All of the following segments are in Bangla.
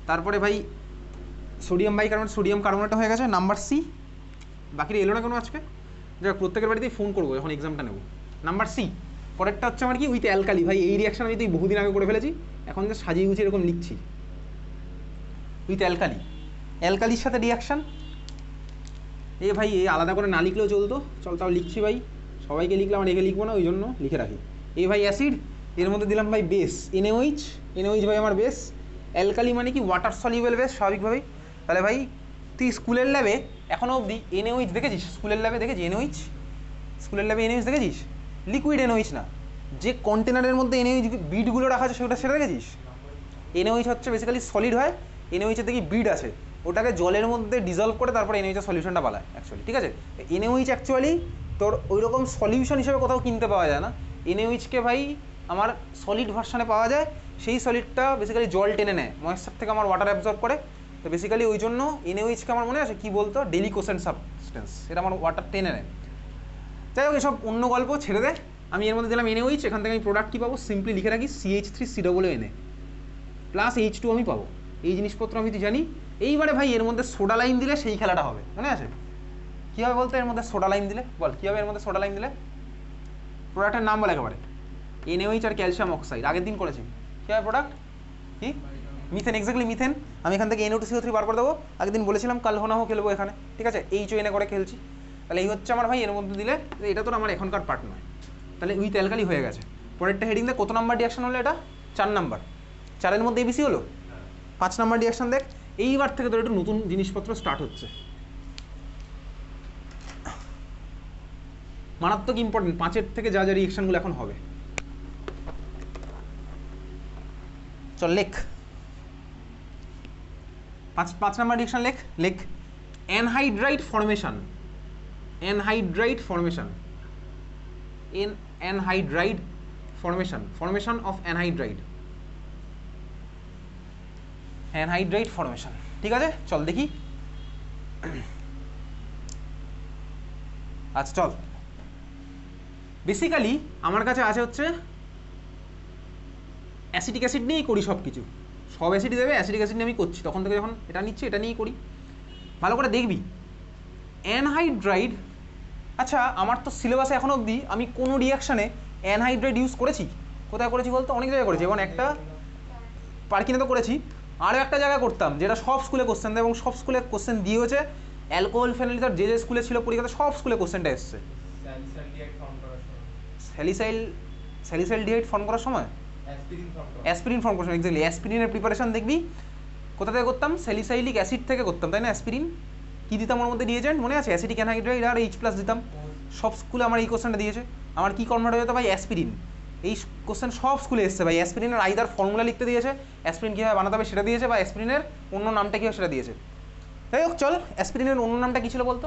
তারপরে ভাই সোডিয়াম বাইকার্বনেট, সোডিয়াম কার্বনেটটা হয়ে গেছে, নাম্বার সি। বাকিটা এলো না কোনো আজকে, যাক প্রত্যেকের বাড়িতেই ফোন করবো যখন এক্সামটা নেবো। Number C. পরেরটা হচ্ছে আমার কি, উইথ অ্যালকালি। ভাই এই রিয়াকশন আমি তুই বহুদিন আগে করে ফেলেছি, এখন যে সাজিয়ে গুছিয়ে এরকম লিখছি। উইথ অ্যালকালি, অ্যালকালির সাথে রিয়াকশান। এ ভাই এই আলাদা করে না লিখলেও চলতো, চল তাও লিখছি ভাই, সবাইকে লিখলাম আর একে লিখবো না, ওই জন্য লিখে রাখি। এই ভাই অ্যাসিড, এর মধ্যে দিলাম ভাই বেস, এনএইচ। এনএইচ ভাই আমার বেস। অ্যালকালি মানে কি, ওয়াটার সলিউবল বেস স্বাভাবিকভাবেই। তাহলে ভাই তুই স্কুলের ল্যাবে এখনও অবধি এনএইচ দেখেছিস? স্কুলের ল্যাবে দেখেছিস এনএইচ? স্কুলের ল্যাবে এনএইচ দেখেছিস? লিকুইড এনএইচ না, যে কন্টেনারের মধ্যে এনএইচ বিটগুলো রাখা আছে সেটা দেখেছিস? এনএইচ হচ্ছে বেসিক্যালি সলিড হয়, এনএইচের দেখি বিড আছে, ওটাকে জলের মধ্যে ডিজলভ করে তারপরে এনএইচের সলিউশনটা বানায় অ্যাকচুয়ালি, ঠিক আছে? এনএইচ অ্যাকচুয়ালি তোর ওই রকম সলিউশন হিসেবে কোথাও কিনতে পাওয়া যায় না। এনএইচকে ভাই আমার সলিড ভার্সানে পাওয়া যায়, সেই সলিডটা বেসিক্যালি জল টেনে নেয়, ময়েশ্চার থেকে আমার ওয়াটার অ্যাবজর্ব করে। তো বেসিক্যালি ওই জন্য এনএইচকে আমার মনে আছে কী বলতো, ডেলিকোসেন্ট সাবস্টেন্স, এটা আমার ওয়াটার টেনে নেয়। যাই হোক এসব অন্য গল্প ছেড়ে দেয়, আমি এর মধ্যে দিলাম এনএইচ, এখান থেকে আমি প্রোডাক্ট কী পাবো, সিম্পলি লিখে রাখি CH3COONA প্লাস H2 আমি পাবো। এই জিনিসপত্র আমি তুই জানি। এইবারে ভাই এর মধ্যে সোডা লাইম দিলে সেই খেলাটা হবে, মনে আছে? কী হবে বলতো এর মধ্যে সোডা লাইম দিলে? বল কী হবে এর মধ্যে সোডা লাইম দিলে? প্রোডাক্টের নাম বল একেবারে, এনএইচ আর ক্যালসিয়াম অক্সাইড, আগের দিন করেছি। কী হবে প্রোডাক্ট? কি? Methane, exactly methane. আমি এখান থেকে NO2CO3 বার করে দেবো, আগের দিন বলেছিলাম কাল হোনা হো খেলবো এখানে, ঠিক আছে? HONA করে খেলছি। তাহলে এই হচ্ছে আমার ভাই এর মধ্যে দিলে, এটা তো আমার এখনকার পার্ট নয়, তাহলে উইথ অ্যালকালি হয়ে গেছে। পরেরটা হেডিং দেখ, কত নাম্বার রিয়াকশন হলো এটা? 4 নাম্বার। 4-এর মধ্যে ABC হলো, 5 নাম্বার রিয়াকশন দেখ। এইবার থেকে তোর একটু নতুন জিনিসপত্র স্টার্ট হচ্ছে, মারাত্মক ইম্পর্টেন্ট। 5-এর থেকে যা যা রিয়াকশনগুলো এখন হবে, চল লেখ। 5 নাম্বার রিয়াকশন লেখ, লেখ। Anhydride formation, anhydride formation, anhydride formation, formation of anhydride, anhydride formation, ঠিক আছে? চল দেখি। আচ্ছা চল, বেসিক্যালি আমার কাছে আছে হচ্ছে অ্যাসিটিক অ্যাসিড নিয়েই করি সব কিছু, সব অ্যাসিডই দেবে, অ্যাসিটিক অ্যাসিড নিয়ে আমি করছি, তখন থেকে যখন এটা নিচ্ছি এটা নিয়েই করি। ভালো করে দেখবি অ্যানহাইড্রাইড। আচ্ছা আমার তো সিলেবাসে এখন অবধি আমি কোনো রিয়াকশানে অ্যানহাইড্রাইড ইউজ করেছি? কোথায় করেছি বলতো? অনেক জায়গায় করেছি, এবং একটা পার্কিনে তো করেছি, আরও একটা জায়গায় করতাম যেটা সব স্কুলে কোশ্চেন দেয়, এবং সব স্কুলে কোশ্চেন দিয়ে হয়েছে। অ্যালকোহল ফেনালিটার যে যে স্কুলে ছিল পরীক্ষাতে সব স্কুলে কোশ্চেনটা এসছে। স্যালিসাইল ডিহাইড ফর্ম করার সময়, অ্যাসপিরিন ফর্ম করার সময়, এক্স্যাক্টলি অ্যাসপিরিনের প্রিপারেশন দেখবি কোথা থেকে করতাম, স্যালিসাইলিক অ্যাসিড থেকে করতাম, তাই না? অ্যাসপিরিন কী দিতাম ওর মধ্যে রিয়েজেন্ট মনে আছে? অ্যাসিটিক অ্যানহাইড্রাইড আর H+ দিতাম। সব স্কুলে আমার এই কোশ্চেনটা দিয়েছে। আমার কী কনভার্ট হয়ে যেত ভাই? অ্যাসপিরিন। এই কোশ্চেন সব স্কুলে এসছে ভাই। অ্যাসপিরিনের আইদার ফর্মুলা লিখতে দিয়েছে, অ্যাসপিরিন কীভাবে বানাতে হবে সেটা দিয়েছে, বা অ্যাসপিরিনের অন্য নামটা কী হয় সেটা দিয়েছে। যাই হোক চল, অ্যাসপিরিনের অন্য নামটা কী ছিল বলতো?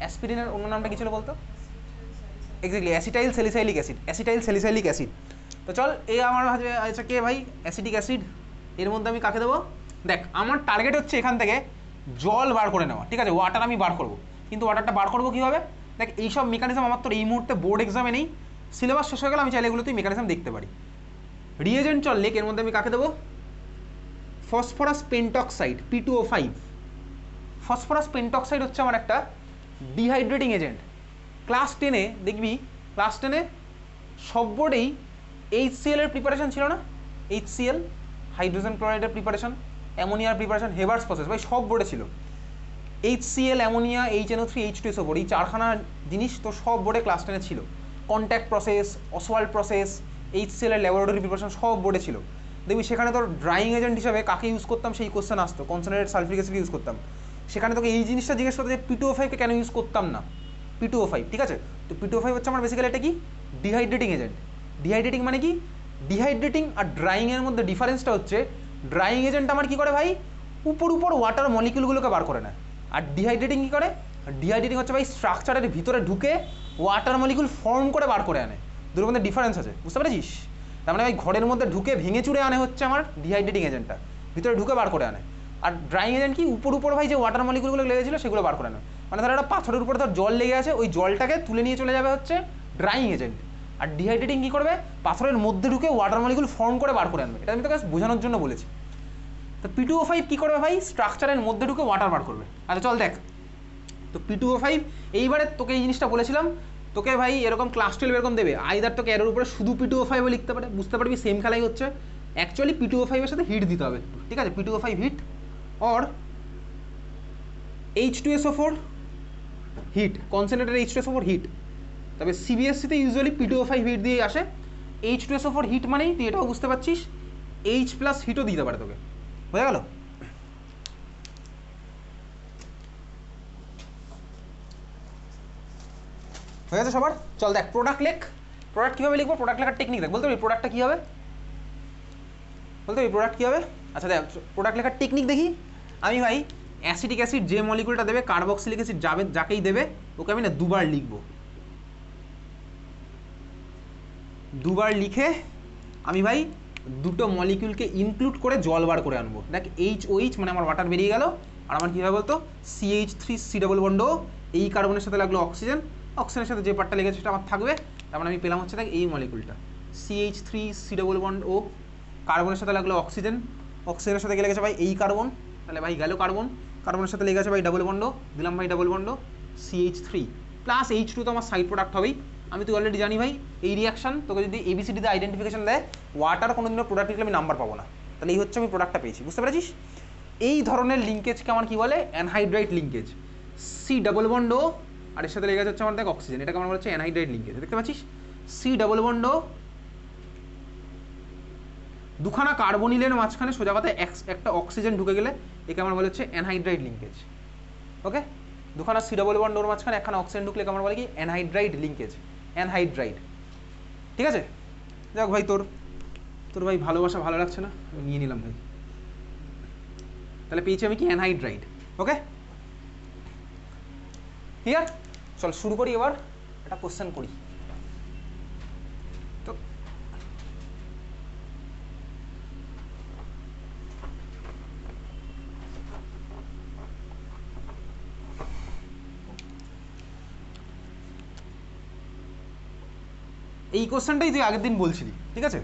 অ্যাসপিরিনের অন্য নামটা কী ছিল বলতো? Exactly acetyl salicylic acid, acetyl salicylic acid. তো চল এই আমার আচ্ছা কে ভাই অ্যাসিটিক অ্যাসিড, এর মধ্যে আমি কাকে দেবো? দেখ আমার টার্গেট হচ্ছে এখান থেকে জল বার করে নেওয়া, ঠিক আছে? ওয়াটার আমি বার করবো, কিন্তু ওয়াটারটা বার করবো কীভাবে? দেখ এইসব মেকানিজম আমার তো এই মুহূর্তে বোর্ড এক্সামে নেই, সিলেবাস শেষ হয়ে গেলে আমি চাইলে এগুলো তুই মেকানিজম দেখতে পারি। রিয়েজেন্ট চল লেখ, এর মধ্যে আমি কাকে দেবো? Phosphorus pentoxide, P2O5। Phosphorus pentoxide হচ্ছে আমার একটা ডিহাইড্রেটিং এজেন্ট। ক্লাস 10-এ দেখবি, ক্লাস 10-এ সব বোর্ডেই HCl এর প্রিপারেশন ছিল না? HCl, হাইড্রোজেন ক্লোরাইডের প্রিপারেশন, অ্যামোনিয়ার প্রিপারেশন, হেবার্স প্রসেস, ভাই সব বোর্ডে ছিল। HCl, অ্যামোনিয়া, HNO3, H2SO4, এই 4খানা জিনিস তো সব বোর্ডে ক্লাস 10-এ ছিল। Contact process, Oswald process, HCl এর ল্যাবরেটরি প্রিপারেশন সব বোর্ডে ছিল। দেখবি সেখানে তোর ড্রাইং এজেন্ট হিসাবে কাকে ইউজ করতাম সেই কোশ্চেন আসতো, কনসেন্ট্রেটেড সালফিউরিক অ্যাসিড ইউজ করতাম। সেখানে তোকে এই জিনিসটা জিজ্ঞেস করতে যে P2O5-কে কেন ইউজ করতাম না, P2O5, ঠিক আছে? তো P2O5 হচ্ছে আমার বেসিক্যালি এটা কি, ডিহাইড্রেটিং এজেন্ট। ডিহাইড্রেটিং মানে কি? ডিহাইড্রেটিং আর ড্রাইংয়ের মধ্যে ডিফারেন্সটা হচ্ছে, ড্রাইং এজেন্ট আমার কী করে ভাই, উপর ওয়াটার মলিকিউলগুলোকে বার করে নেয়, আর ডিহাইড্রেটিং কী করে? ডিহাইড্রেটিং হচ্ছে ভাই স্ট্রাকচারের ভিতরে ঢুকে ওয়াটার মলিকিউল ফর্ম করে বার করে আনে। দুটোর মধ্যে ডিফারেন্স আছে, বুঝতে পেরেছিস? তার মানে ভাই ঘরের মধ্যে ঢুকে ভেঙে চুড়ে আনে হচ্ছে আমার ডিহাইড্রেটিং এজেন্টটা, ভিতরে ঢুকে বার করে আনে। আর ড্রাইং এজেন্ট কি, উপর ভাই যে ওয়াটার মলিকুলগুলো লেগেছিল সেগুলো বার করে আনে। মানে ধর একটা পাথরের উপরে ধর জল লেগে আছে, ওই জলটাকে তুলে নিয়ে চলে যাবে হচ্ছে ড্রাইং এজেন্ট। আর ডিহাইড্রেটিং কী করবে? পাথরের মধ্যে ঢুকে ওয়াটার মলিকুল ফর্ম করে বার করে আনবে। এটা আমি তোকে বোঝানোর জন্য বলেছি। তো P2O5 কী করবে ভাই, স্ট্রাকচারের মধ্যে ঢুকে ওয়াটার বার করবে। আচ্ছা চল দেখ, তো P2O5 এইবারে তোকে এই জিনিসটা বলেছিলাম, তোকে ভাই এরকম ক্লাস 12 এরকম দেবে, আইদার তোকে এর উপরে শুধু P2O5 লিখতে পারে, বুঝতে পারবি সেম খেলাই হচ্ছে। অ্যাকচুয়ালি P2O5 এর সাথে হিট দিতে হবে, ঠিক আছে, P2O5 heat or H2SO4 heat, concentrated H2SO4 heat. তবে সিবিএসসিতে ইউজুয়ালি P2O5 হিট দিয়ে আসে। H2SO4 হিট মানেই তুই এটাও বুঝতে পারছিস H প্লাস হিটও দিতে পারে তোকে, হয়ে গেল। হয়ে গেছে সবার? চল দেখ প্রোডাক্ট লেখ। প্রোডাক্ট কীভাবে লিখবো, প্রোডাক্ট লেখার টেকনিক দেখ, বলতে পারি প্রোডাক্টটা কী হবে, বলতে পারি প্রোডাক্ট কী হবে। আচ্ছা দেখ প্রোডাক্ট লেখার টেকনিক দেখি আমি ভাই, অ্যাসিটিক অ্যাসিড যে মলিকুলটা দেবে, কার্বক্সিলিক অ্যাসিড যাবে যাকেই দেবে ওকে আমি না দুবার লিখবো, দুবার লিখে আমি ভাই দুটো মলিকিউলকে ইনক্লুড করে জল বার করে আনবো। দেখ HOH মানে আমার ওয়াটার বেরিয়ে গেল, আর আমার কী হবে বলতো CH3C ডাবল বন্ড, এই কার্বনের সাথে লাগলো অক্সিজেন, অক্সিজেনের সাথে যে পার্টটা লেগেছে সেটা আমার থাকবে, তার মানে আমি পেলাম হচ্ছে দেখ এই মলিকুলটা CH3C ডাবল বন্ড ও কার্বনের সাথে লাগলো অক্সিজেন, অক্সিজেনের সাথে লেগেছে ভাই এই কার্বন, তাহলে ভাই গেল কার্বন, কার্বনের সাথে লেগেছে ভাই ডাবল বন্ড, দিলাম ভাই double bond CH3 plus H2 তো আমার সাইড প্রোডাক্ট হবেই। আমি তো অলরেডি জানি ভাই এই রিয়াকশন তোকে যদি ABCDতে আইডেন্টিফিকেশন দেয়, ওয়াটার কোনোদিনও প্রোডাক্ট লিখলে আমি নাম্বার পাবো না, তাহলে এই হচ্ছে আমি প্রোডাক্টটা পেয়েছি, বুঝতে পেরেছিস। এই ধরনের লিঙ্কেজকে আমার কী বলে, anhydride linkage. C double bond O আর এর সাথে লেগেছে হচ্ছে আমার দেখ অক্সিজেন, এটাকে আমার বলছে অ্যানহাইড্রাইড লিঙ্কেজ, দেখতে পাচ্ছিস সি ডাবল বন্ড ও দুখানা কার্বনিলের মাঝখানে সোজা কথা একটা অক্সিজেন ঢুকে গেলে একে আমার বলে হচ্ছে অ্যানহাইড্রাইড লিঙ্কেজ। ওকে, দুখানা সি ডাবল বন্ড ওর মাঝখানে একখানা অক্সিজেন ঢুকলে আমার বলে কি অ্যানহাইড্রাইড লিঙ্কেজ, অ্যানহাইড্রাইড, ঠিক আছে। যাক ভাই তোর ভাই ভালোবাসা ভালো লাগছে না, আমি নিয়ে নিলাম ভাই, তাহলে পেয়েছি আমি কি অ্যানহাইড্রাইড। ওকে ক্লিয়ার, চল শুরু করি এবার একটা কোশ্চেন করি। তো এই কোশ্চেনটাই তুই আগের দিন বলছিলি, ঠিক আছে,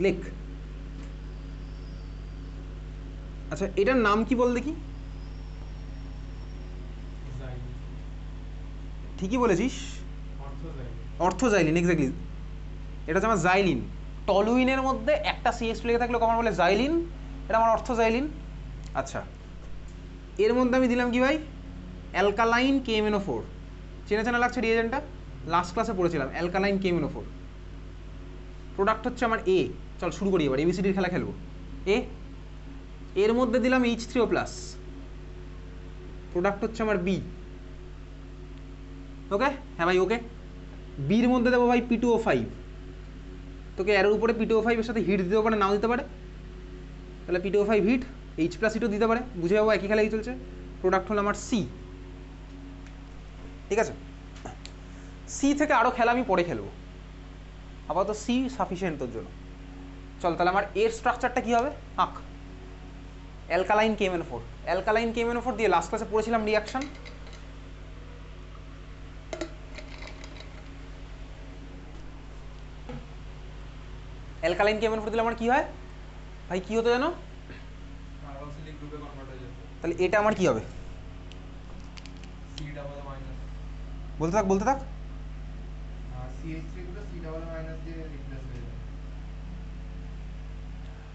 লেখ। আচ্ছা এটার নাম কি বল দেখি, ঠিকই বলেছিস, অর্থোজাইলিন, এক্স্যাক্টলি, এটা হচ্ছে আমার জাইলিন। টলুইনের মধ্যে একটা CH2 লেগে থাকলে আমার বলে জাইলিন, এটা আমার অর্থোজাইলিন। আচ্ছা এর মধ্যে আমি দিলাম কি ভাই, অ্যালকালাইন KMNO4, চেনা চেনা লাগছে রিয়েজেন্টটা, লাস্ট ক্লাসে পড়েছিলাম অ্যালকালাইন KMNO4। প্রোডাক্ট হচ্ছে আমার A, চল শুরু করি এবার, ABCDর খেলা খেলবো। এর মধ্যে দিলাম H3O+, প্রোডাক্ট হচ্ছে আমার B। ওকে, হ্যাঁ ভাই ওকে। বির মধ্যে দেবো ভাই P2O5, তোকে এর উপরে P2O5 এর সাথে হিট দিতে পারে নাও দিতে পারে, তাহলে P2O5 হিট, H প্লাস হিটও দিতে পারে, বুঝে যাবো একই খেলাই চলছে। প্রোডাক্ট হলো আমার C, ঠিক আছে। C থেকে আরও খেলা আমি পরে খেলবো, আপাতত C সাফিসিয়েন্ট তোর জন্য। চল তাহলে আমার এর স্ট্রাকচারটা কী হবে, আঁক। অ্যালকালাইন KMNO4, অ্যালকালাইন KMNO4 দিয়ে লাস্ট ক্লাসে পড়েছিলাম রিয়াকশন। অ্যালকালাইন KMNO4 দিলে আমার কি হয় ভাই, কি হতো জানো, তাহলে এটা আমার কি হবে, বলতে থাক বলতে থাক।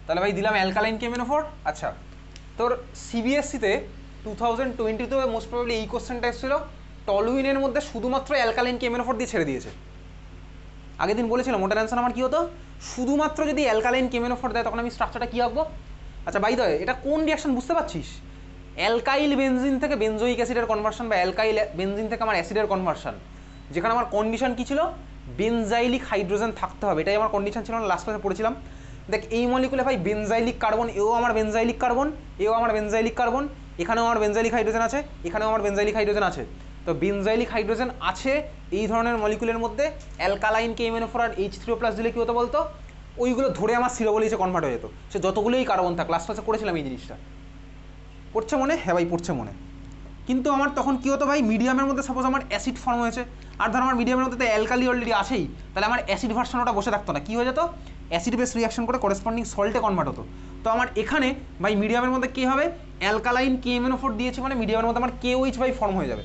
তাহলে ভাই দিলাম অ্যালকালাইন KMNO4। আচ্ছা তোর সিবিএসসিতে 2020-তে মোস্ট প্রবাবলি এই কোশ্চেনটা এসেছিল, টলুইনের মধ্যে শুধুমাত্র অ্যালকালাইন KMNO4 দিয়ে ছেড়ে দিয়েছে। আগের দিন বলেছিলাম ওটার অ্যান্সার আমার কী হতো, শুধুমাত্র যদি অ্যালকালাইন KMNO4 দেয় তখন আমি স্ট্রাকচারটা কী আঁকবো। আচ্ছা বাই দ্য ওয়ে এটা কোন রিয়াকশন বুঝতে পারছিস, অ্যালকাইল বেনজিন থেকে বেনজোইক অ্যাসিডের কনভার্সন, বা অ্যালকাইল বেনজিন থেকে আমার অ্যাসিডের কনভার্সন, যেখানে আমার কন্ডিশন কী ছিল, বেনজাইলিক হাইড্রোজেন থাকতে হবে, এটাই আমার কন্ডিশন ছিল না, লাস্ট ক্লাসে পড়েছিলাম। দেখ এই মলিকুলে ভাই বেনজাইলিক কার্বন, এও আমার বেনজাইলিক কার্বন, এও আমার বেনজাইলিক কার্বন, এখানেও আমার বেনজাইলিক হাইড্রোজেন আছে, এখানেও আমার বেনজাইলিক হাইড্রোজেন আছে। তো বেনজাইলিক হাইড্রোজেন আছে এই ধরনের মলিকুলের মধ্যে, অ্যালকালাইন KMNO4 আর H3O+ দিলে কী হতো বলতো, ওইগুলো ধরে আমার সিরোবলিসে কনভার্ট হয়ে যেত, সে যতগুলোই কার্বন থাক। লাস্ট ক্লাসে করেছিলাম এই জিনিসটা, পড়ছে মনে, হ্যাঁ ভাই পড়ছে মনে। কিন্তু আমার তখন কী হতো ভাই, মিডিয়ামের মধ্যে সাপোজ আমার অ্যাসিড ফর্ম হয়েছে, আর ধর আমার মিডিয়ামের মধ্যে তো অ্যালকালি অলরেডি আছেই, তাহলে আমার অ্যাসিড ভার্সন ওটা বসে থাকতো না, কী হয়ে যেত অ্যাসিড বেস রিয়াকশন করে করেসপন্ডিং সল্টে কনভার্ট হতো। তো আমার এখানে ভাই মিডিয়ামের মধ্যে কী হবে, অ্যালকালাইন KMnO4 দিয়েছি মানে মিডিয়ামের মধ্যে আমার KOH বাই ফর্ম হয়ে যাবে।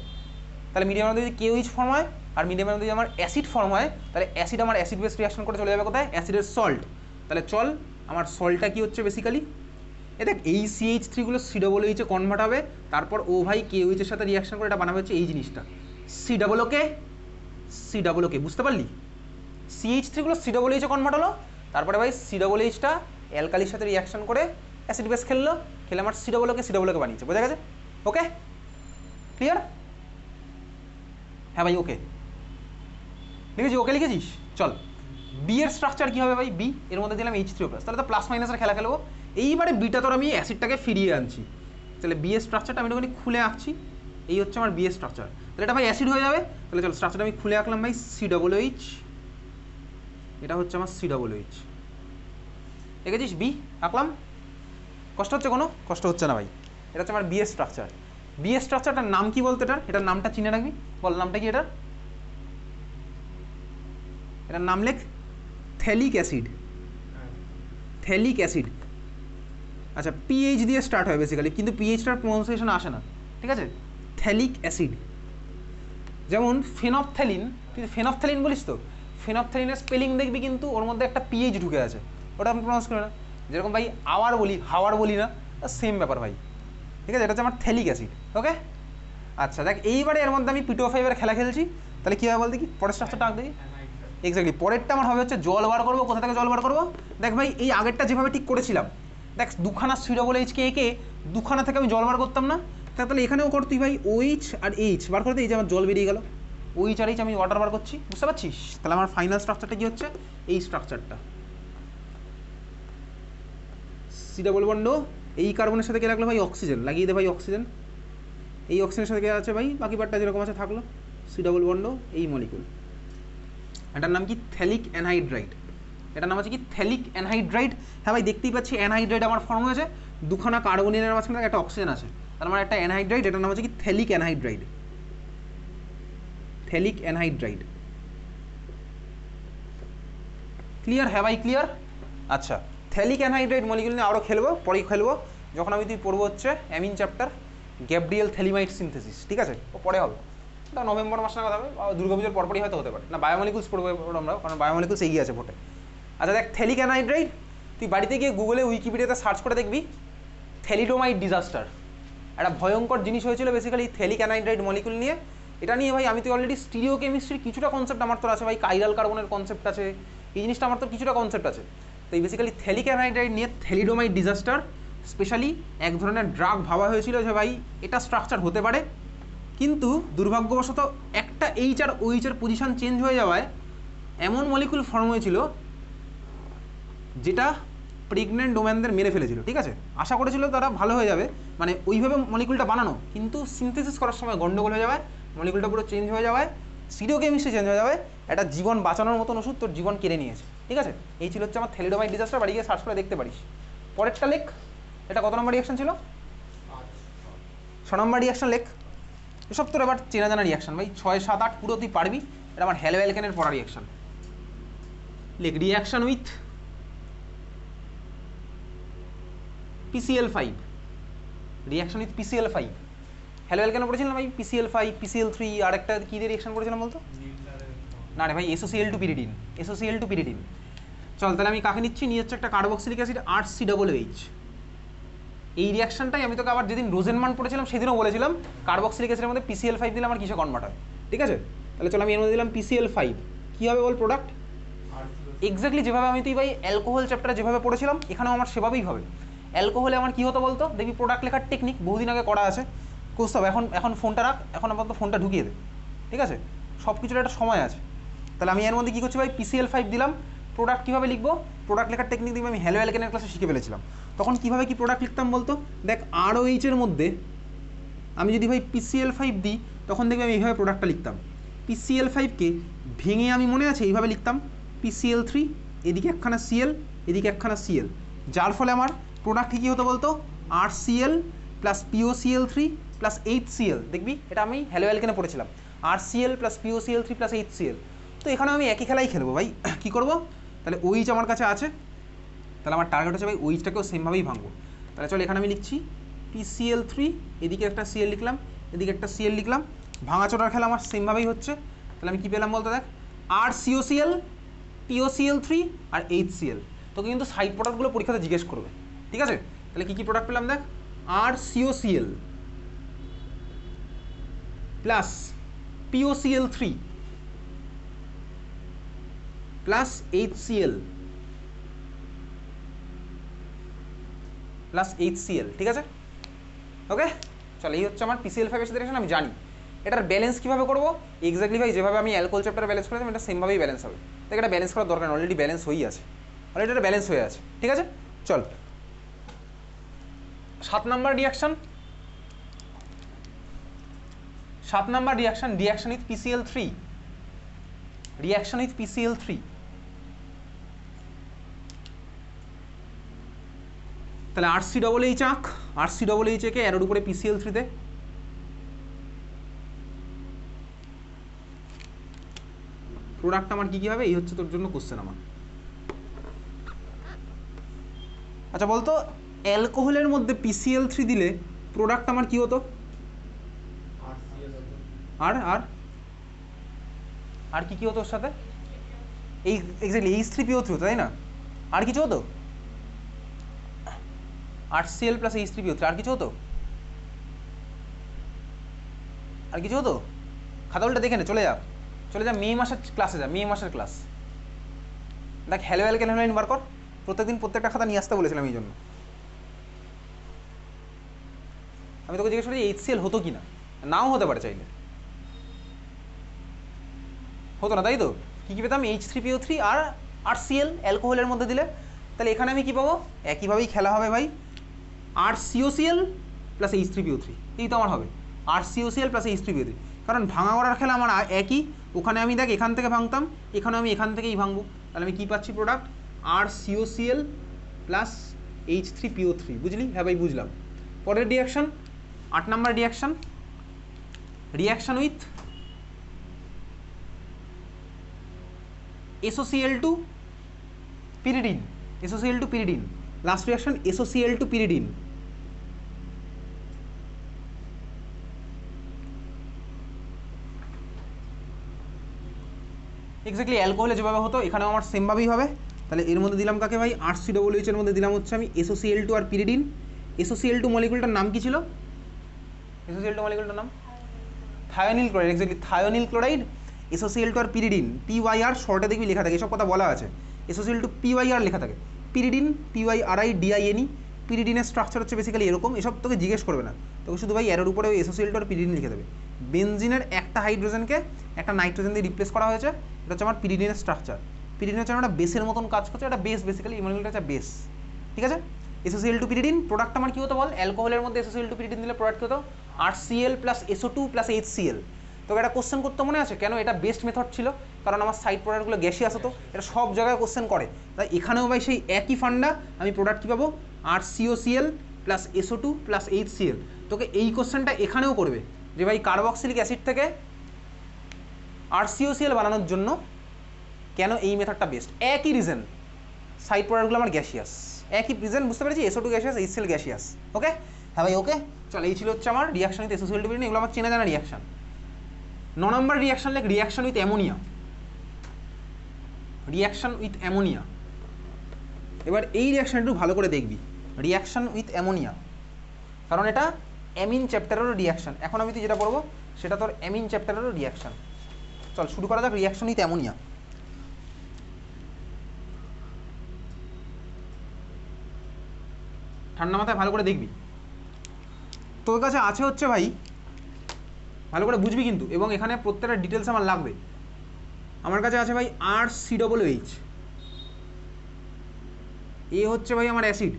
তাহলে মিডিয়ামের মধ্যে যদি KOH ফর্ম হয় আর মিডিয়ামের মধ্যে যদি আমার অ্যাসিড ফর্ম হয়, তাহলে অ্যাসিড আমার অ্যাসিড বেস রিয়াকশন করে চলে যাবে কোথায়, অ্যাসিডের সল্ট। তাহলে চল আমার সল্টটা কী হচ্ছে বেসিক্যালি, এ দেখ এই CH3গুলো COOH কনভার্ট হবে, তারপর ও ভাই KOH এর সাথে রিয়াকশন করে এটা বানাবে হচ্ছে এই জিনিসটা COOK, বুঝতে পারলি? CH3গুলো COOH কনভার্ট হলো, তারপরে ভাই COOHটা অ্যালকালির সাথে রিয়াকশন করে অ্যাসিড বেস খেলে আমার COOK বানিয়েছে, বোঝা গেছে? Okay clear? হ্যাঁ ভাই ওকে লিখেছি, ওকে লিখেছিস? চল বি এর স্ট্রাকচার কী হবে ভাই, বি এর মধ্যে দিলাম H3O+, তাহলে তো প্লাস মাইনাসের খেলা খেলবো। এইবারে বিটা তোর আমি অ্যাসিডটাকে ফিরিয়ে আনছি, তাহলে বি এর স্ট্রাকচারটা আমি একটুখানি খুলে আঁকছি। এই হচ্ছে আমার বি এর স্ট্রাকচার, তাহলে এটা ভাই অ্যাসিড হয়ে যাবে। তাহলে চল স্ট্রাকচারটা আমি খুলে আঁকলাম ভাই, COOH, এটা হচ্ছে আমার COOH, দেখেছিস বি আঁকলাম, কষ্ট হচ্ছে কোনো? কষ্ট হচ্ছে না ভাই, এটা হচ্ছে আমার বি এর স্ট্রাকচার। বি এর স্ট্রাকচারটার নাম কি বলতো, এটার নামটা চিনে রাখবি, বল নামটা কি এটার নাম লেখ, থ্যালিক অ্যাসিড। থ্যালিক অ্যাসিড, আচ্ছা PH দিয়ে স্টার্ট হয় বেসিক্যালি, কিন্তু PHটার প্রনাউন্সিয়েশন আসে না, ঠিক আছে? থ্যালিক অ্যাসিড, যেমন ফেনফথ্যালিন, তুই ফেনফথ্যালিন বলিস তো, ফেনফথ্যালিনের স্পেলিং দেখবি কিন্তু ওর মধ্যে একটা PH ঢুকে আছে, ওটা আমি প্রনাউন্স করি না। যেরকম ভাই আওয়ার বলি, হাওয়ার বলি না, সেম ব্যাপার ভাই, ঠিক আছে? এটা হচ্ছে আমার থ্যালিক অ্যাসিড। ওকে আচ্ছা দেখ এইবারে এর মধ্যে আমি P2O5 এর খেলা খেলছি, তাহলে কী হবে বলতে কি, পরের স্ট্রাকচারটা আঁক দেখি। এক্স্যাক্টলি পরেরটা আমার হবে হচ্ছে জল বার করবো, কোথা থেকে জল বার করবো, দেখ ভাই এই আগেরটা যেভাবে ঠিক করেছিলাম, দেখ দুখানা COOHকে এঁকে দুখানা থেকে আমি জল বার করতাম না, তাহলে এখানেও করতেই ভাই OH আর H বার করতে, এই যে আমার জল বেরিয়ে গেল, OH আর H আমি ওয়াটার বার করছি, বুঝতে পারছিস? তাহলে আমার ফাইনাল স্ট্রাকচারটা কী হচ্ছে, এই স্ট্রাকচারটা C ডাবল বন্ড, এই কার্বনের সাথে কে লাগলো ভাই, অক্সিজেন, লাগিয়ে দে ভাই অক্সিজেন, এই অক্সিজেনের সাথে কে আছে ভাই, বাকি পার্টটা যেরকম আছে থাকলো, C ডাবল বন্ড এই মলিকুল, এটার নাম কি থ্যালিক অ্যানহাইড্রাইড, এটার নাম হচ্ছে কি থ্যালিক অ্যানহাইড্রাইড। হ্যাঁ ভাই দেখতেই পাচ্ছি অ্যানহাইড্রাইড আমার ফর্ম হয়েছে, দুখানা কার্বনের মাঝখানে একটা অক্সিজেন আছে, তার মানে একটা অ্যানহাইড্রাইড, এটার নাম হচ্ছে কি phthalic anhydride, phthalic anhydride. Clear? হ্যাঁ ভাই ক্লিয়ার। আচ্ছা থ্যালিক অ্যানহাইড্রাইড মলিকুল নিয়ে আরও খেলবো, পরেই খেলবো যখন আমি তুই পড়বো হচ্ছে অ্যামিন চ্যাপ্টার, গ্যাব্রিয়েল থ্যালিমাইড সিনথেসিস, ঠিক আছে? ও পরে হবে, ওটা নভেম্বর মাসে কথা হবে, দুর্গাপুজোর পরপরই হয়তো হতে পারে, না বায়োমলিকুলস পড়বো আমরা, কারণ বায়োমলিকুলস এগিয়ে আছে ভোটে। আচ্ছা দেখ থ্যালিক অ্যানহাইড্রাইড, তুই বাড়িতে গিয়ে গুগলে উইকিপিডিয়াতে সার্চ করে দেখবি থ্যালিডোমাইড ডিজাস্টার, একটা ভয়ঙ্কর জিনিস হয়েছিল বেসিক্যালি থ্যালিক অ্যানহাইড্রাইড মলিকুল নিয়ে। এটা নিয়ে ভাই আমি তো অলরেডি স্টিরিও কেমিস্ট্রির কিছুটা কনসেপ্ট আমার তোর আছে ভাই, কাইরাল কার্বনের কনসেপ্ট আছে, এই জিনিসটা আমার তো কিছুটা কনসেপ্ট আছে। তো এই বেসিক্যালি থ্যালিক অ্যানহাইড্রাইড নিয়ে থ্যালিডোমাইড ডিজাস্টার স্পেশালি এক ধরনের ড্রাগ ভাবা হয়েছিল যে ভাই এটা স্ট্রাকচার হতে পারে, কিন্তু দুর্ভাগ্যবশত একটা H আর OH এর পজিশন চেঞ্জ হয়ে যাওয়ায় এমন মলিকুল ফর্ম হয়েছিল যেটা প্রেগনেন্ট ওম্যানদের মেরে ফেলেছিল, ঠিক আছে? আশা করেছিল তারা ভালো হয়ে যাবে, মানে ওইভাবে মলিকুলটা বানানো, কিন্তু সিনথেসিস করার সময় গন্ডগোল হয়ে যাওয়ায় মলিকুলটা পুরো চেঞ্জ হয়ে যাওয়ায়, স্টিরিও কেমিস্ট্রি চেঞ্জ হয়ে যাবে, একটা জীবন বাঁচানোর মতন ওষুধ তোর জীবন কেড়ে নিয়েছে, ঠিক আছে? এই ছিল হচ্ছে আমার থ্যালিডোমাইড ডিজাস্টার, বাড়ি গিয়ে সার্চ করে দেখতে পারিস। পরেরটা লেখ, এটা কত নম্বর রিয়াকশন ছিল? 6 নম্বর রিয়াকশন লেখ, এসব তোর এবার চেনা জানা রিয়াকশন ভাই, 6, 7, 8 পুরো তুই পারবি, এটা আমার হ্যালোঅ্যালকেনের পড়া রিয়াকশন। লেখ reaction with PCl5, reaction with PCl5, হ্যালোঅ্যালকেনে পড়েছিলাম ভাই PCl5, PCl3, আর একটা কী দিয়ে রিয়াকশন করেছিলাম বলতো? না রে ভাই SOCl2 পিরিডিন, SOCl2 পিরিডিন। চল তাহলে আমি কাকে নিচ্ছি, নিয়ে হচ্ছে একটা কার্বক্সিলিক অ্যাসিড RCOOH। এই রিয়াকশনটাই আমি তোকে আবার যেদিন রোজেনমান পড়েছিলাম সেদিনও বলেছিলাম, কার্বক্সিলিক অ্যাসিডের মধ্যে PCl5 দিলে আমার কিসে কনভার্ট হয়, ঠিক আছে? তাহলে চল আমি এর মধ্যে দিলাম PCl5, কী হবে বল প্রোডাক্ট? এক্স্যাক্টলি যেভাবে আমি তুই ভাই অ্যালকোহল চ্যাপ্টারে যেভাবে পড়েছিলাম এখানেও আমার সেভাবেই হবে। অ্যালকোহলে আমার কী হতো বলতো, দেখবি প্রোডাক্ট লেখার টেকনিক বহুদিন আগে করা আছে, কোর্স হবে, এখন ফোনটা রাখ, এখন আপাতত ফোনটা ঢুকিয়ে দে, ঠিক আছে? সব কিছুর একটা সময় আছে। তাহলে আমি এর মধ্যে কী করছি ভাই, PCl5 দিলাম, প্রোডাক্ট কীভাবে লিখবো, প্রোডাক্ট লেখার টেকনিক দেখবি আমি হ্যালোঅ্যালকেনের ক্লাসে শিখে ফেলেছিলাম, তখন কীভাবে কি প্রোডাক্ট লিখতাম বলতো, দেখ ROH এর মধ্যে আমি যদি ভাই PCl5 দিই তখন দেখবি আমি এইভাবে প্রোডাক্টটা লিখতাম, PCl5কে ভেঙে আমি মনে আছে এইভাবে লিখতাম PCl3, এদিকে একখানা Cl, এদিকে একখানা Cl, যার ফলে আমার প্রোডাক্ট কী হতো বলতো, RCl plus POCl3 plus HCl, দেখবি এটা আমি হ্যালোঅ্যালকেনে পড়েছিলাম। RCl plus POCl3 plus HCl। তো এখানে আমি একই খেলাই খেলবো ভাই। কী করবো তাহলে OH আমার কাছে আছে, তাহলে আমার টার্গেট হচ্ছে ভাই OH-টাকেও সেমভাবেই ভাঙবো। তাহলে চলো এখানে আমি লিখছি PCl3, এদিকে একটা Cl লিখলাম, এদিকে একটা Cl লিখলাম, ভাঙাচোটার খেলা আমার সেমভাবেই হচ্ছে। তাহলে আমি কী পেলাম বলতে দেখ, RCOCl, POCl3 আর HCl। তোকে কিন্তু সাইড প্রোডাক্টগুলো পরীক্ষাতে জিজ্ঞেস করবে, ঠিক আছে? তাহলে কী কী প্রোডাক্ট পেলাম দেখ, RCOCl plus POCl3 plus HCl plus HCl, ঠিক আছে? ওকে, চলো এই হচ্ছে আমার PCl5 অ্যাসিডেশন। আমি জানি এটার ব্যালেন্স কীভাবে করবো, এক্স্যাক্টলি ভাই যেভাবে আমি অ্যালকোহল চ্যাপ্টারে ব্যালেন্স করেছি এটা সেমভাবেই ব্যালেন্স হবে। তাই এটা ব্যালেন্স করার দরকার নেই, অলরেডি ব্যালেন্স হয়েই আছে, অলরেডি এটা ব্যালেন্স হয়ে আছে, ঠিক আছে? চল 7 number reaction, 7 number reaction, reaction with PCl3, reaction with PCl3। তাহলে RCOOH আঁক, RCOOH কে অ্যারোর উপরে PCl3-তে, প্রোডাক্ট আমার কী কী হবে এই হচ্ছে তোর জন্য কোশ্চেন আমার। আচ্ছা বলতো অ্যালকোহলের মধ্যে PCl3 দিলে প্রোডাক্ট আমার কী হতো? আর আর আর কী কী হতো ওর সাথে? এই এক্স্যাক্টলি H3PO3 হতো, তাই না? আর কিছু হতো? RCl প্লাস H3PO3, আর কিছু হতো? আর কিছু হতো? খাতা উল্টা দেখে নে, চলে যা মে মাসের ক্লাসে যা, মে মাসের ক্লাস দেখ, হ্যালো অ্যালকেন হ্যালোইন বার কর। প্রত্যেকদিন প্রত্যেকটা খাতা নিয়ে আসতে বলেছিলাম এই জন্য। আমি তোকে জিজ্ঞেস করি HCl হতো কি না, নাও হতে পারে, চাইলে হতো না, তাই তো? কী কী পেতাম? H3PO3 আর RCl অ্যালকোহলের মধ্যে দিলে। তাহলে এখানে আমি কী পাবো? একইভাবেই খেলা হবে ভাই, RCOCl প্লাস H3PO3, এই তো আমার হবে RCOCl প্লাস H3PO3। কারণ ভাঙা করার খেলা আমার একই, ওখানে আমি দেখ এখান থেকে ভাঙতাম, এখানে আমি এখান থেকেই ভাঙবো। তাহলে আমি কী পাচ্ছি প্রোডাক্ট? RCOCl প্লাস H3PO3, বুঝলি? হ্যাঁ ভাই বুঝলাম। পরের reaction 8 number reaction, reaction with SOCl2 pyridine, SOCl2 pyridine, last reaction SOCl2 pyridine। Exactly অ্যালকোহলে যেভাবে হতো এখানেও আমার সেমভাবেই হবে। তাহলে এর মধ্যে দিলাম কাকে ভাই? RCOOH এর মধ্যে দিলাম হচ্ছে আমি SOCl2 আর pyridine। SOCl2 মলিকুলটার নাম কি ছিল? SOCl2 মলিকুলটার নাম thionyl chloride, exactly thionyl chloride, SOCl2 আর pyridine, PYR শর্টে দেখবি লেখা থাকে, এসব কথা বলা আছে। SOCl2 PYR লেখা থাকে, pyridine PYRIDINE। pyridine স্ট্রাকচার হচ্ছে বেসিক্যালি এরকম, এসব তোকে জিজ্ঞেস করবে না, তোকে শুধু ভাই অ্যারোর উপরে SOCl2 আর pyridine লিখে দেবে। বেনজিনের একটা হাইড্রোজেনকে একটা নাইট্রোজেন দিয়ে রিপ্লেস করা হয়েছে, এটা হচ্ছে আমার pyridine স্ট্রাকচার। pyridine হচ্ছে একটা বেসের মতন কাজ করছে, এটা বেস, বেসিক্যালি এই মলিকুলটা হচ্ছে বেস, ঠিক আছে? SOCl2 pyridine প্রোডাক্ট আমার কী হতো বল? অ্যালকোহলের মধ্যে SOCl2 pyridine দিলে প্রোডাক্ট কী হতো? RCl plus SO2 plus HCl। তোকে একটা কোশ্চেন করতে মনে আছে কেন এটা বেস্ট মেথড ছিল? কারণ আমার সাইড প্রোডাক্টগুলো গ্যাসিয়াস হতো, এটা সব জায়গায় কোশ্চেন করে। তাই এখানেও ভাই সেই একই ফান্ডা, আমি প্রোডাক্ট কী পাবো? RCOCl plus SO2 plus HCl। তোকে এই কোশ্চেনটা এখানেও করবে যে ভাই কার্বক্সিলিক অ্যাসিড থেকে RCOCl বানানোর জন্য কেন এই মেথডটা বেস্ট? একই রিজন, সাইড প্রোডাক্টগুলো আমার গ্যাসিয়াস, একই রিজন, বুঝতে পেরেছি? SO2 gaseous, HCl gaseous. ওকে হ্যাঁ ভাই, ওকে চল, এই ছিল হচ্ছে আমার রিয়াকশন উইথ SOCl2 pyridine, এগুলো আমার চেনা জানা reaction. 9 number reaction like reaction with ammonia, reaction with ammonia. এবার এই রিয়াকশন একটু ভালো করে দেখবি, রিয়াকশন উইথ অ্যামোনিয়া, কারণ এটা অ্যামিন চ্যাপ্টারেরও রিয়াকশন। এখন আমি তুই যেটা পড়বো সেটা তোর অ্যামিন চ্যাপ্টারেরও রিয়াকশন। চল শুরু করা যাক রিয়াকশন উইথ অ্যামোনিয়া। ঠান্ডা মাথায় ভালো করে দেখবি, তোর কাছে আছে হচ্ছে ভাই, ভালো করে বুঝবি কিন্তু, এবং এখানে প্রত্যেকটা ডিটেলস আমার লাগবে। আমার কাছে আছে ভাই RCOOH, এ হচ্ছে ভাই আমার অ্যাসিড,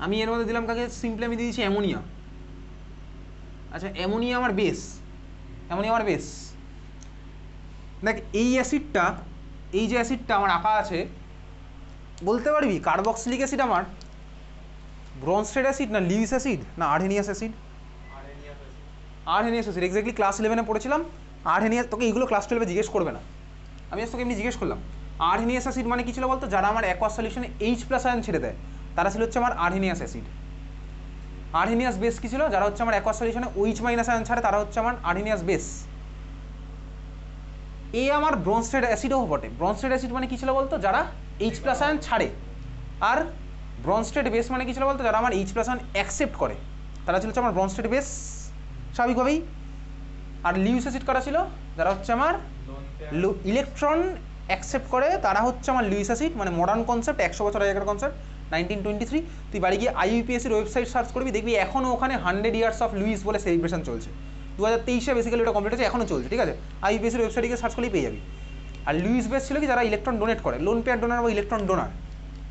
আমি এর মধ্যে দিলাম কাকে? সিম্পলি আমি দিয়েছি অ্যামোনিয়া। আচ্ছা অ্যামোনিয়া আমার বেস, অ্যামোনিয়া আমার বেস। দেখ এই অ্যাসিডটা, এই যে অ্যাসিডটা আমার আঁকা আছে, বলতে পারবি কার্বক্সিলিক অ্যাসিড আমার ব্রনস্টেড অ্যাসিড না লিউইস অ্যাসিড না Arrhenius acid? Arrhenius acid exactly class 11-এ পড়েছিলাম। আর্হেনিয়াস, তোকে এইগুলো ক্লাস 12-এ জিজ্ঞেস করবে না, আমি তোকে এমনি জিজ্ঞেস করলাম। আর্হেনিয়াস অ্যাসিড মানে কি ছিল বলতো? যারা আমার অ্যাকোয়াস সলিউশনে H+ আয়ন ছেড়ে দেয় তারা ছিল হচ্ছে আমার আর্হেনিয়াস অ্যাসিড। আর্হেনিয়াস বেস কি ছিল? যারা হচ্ছে আমার অ্যাকোয়াস সলিউশনে OH- আয়ন ছাড়ে তারা হচ্ছে আমার আর্হেনিয়াস বেস। এ আমার ব্রনস্টেড অ্যাসিডও বটে। ব্রনস্টেড অ্যাসিড মানে কি ছিল বলতো? যারা H+ আয়ন ছাড়ে। আর ব্রনস্টেড বেস মানে কি ছিল বলতো? যারা আমার H+ আয়ন অ্যাকসেপ্ট করে তারা ছিল হচ্ছে আমার ব্রনস্টেড বেস স্বাভাবিকভাবেই। আর লিউইস অ্যাসিড করা ছিল যারা হচ্ছে আমার ইলেকট্রন অ্যাকসেপ্ট করে তারা হচ্ছে আমার লুইস অ্যাসিড। মানে মডার্ন কনসেপ্ট, 100 বছর আগের কনসেপ্ট, 1923। তুই বাড়ি গিয়ে IUPACর ওয়েবসাইট সার্চ করবি, দেখবি এখনও ওখানে 100 ইয়ার্স অফ লুইস বলে সেলিব্রেশন চলছে। 2023-এ বেসিক্যালি এটা কমপ্লিট হয়েছে, এখনও চলছে, ঠিক আছে? IUPACর ওয়েবসাইটে গিয়ে সার্চ করলেই পেয়ে যাবি। আর লুইস বেস ছিল কি? যারা ইলেকট্রন ডোনেট করে, লোন পেয়ার ডোনার বা ইলেকট্রন ডোনার।